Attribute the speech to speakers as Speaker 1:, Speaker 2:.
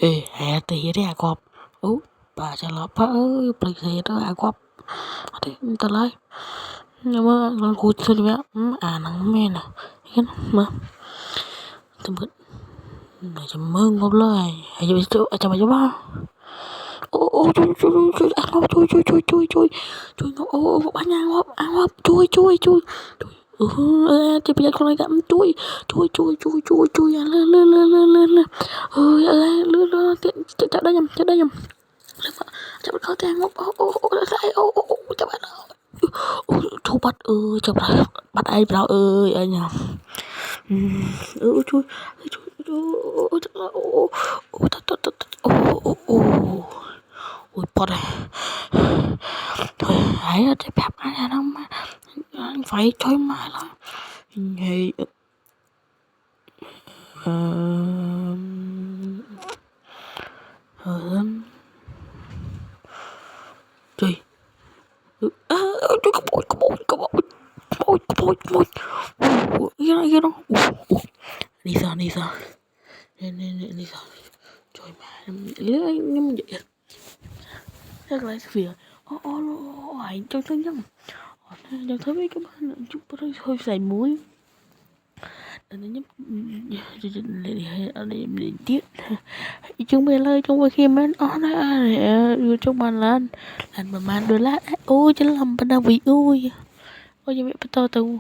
Speaker 1: Hè thì đấy à cọp. Bà chả lọp bà ơi, balik saya itu cọp. Ade, entar lah. Nama lang kutsul ya, anang men à. Kan, mà. Tebet. Nah, cemeng ngobrol. Ayo itu, coba. Cuy, ngop, cuy, banyak ngop, cuy. Tapi jangan lagi cuy, le. Le, chắc đã nhầm. Chậm khởi thang ngốc, chậm bắt chú bắt ơi, chậm lại, bắt ai bảo ơi, ai nhầm. Chui, ôi, bọt này. Thôi, hãy để bẹp anh không mà. Anh phải chơi mãi là. Thì... Trời. Có bội. Kia đó. Đi sao. Đi sao. Trời mà, nhưng mà vậy. Chắc là việc. Hãy cho tôi nhầm. Chẳng thấy mấy cái bạn chút hơi xài muối. Nó nhấp để tiết chúng mình lời trong khi mà nó đưa trong bàn lan mà đưa lát ôi chứ làm bên đâu bị ôi cho mẹ bắt to tàu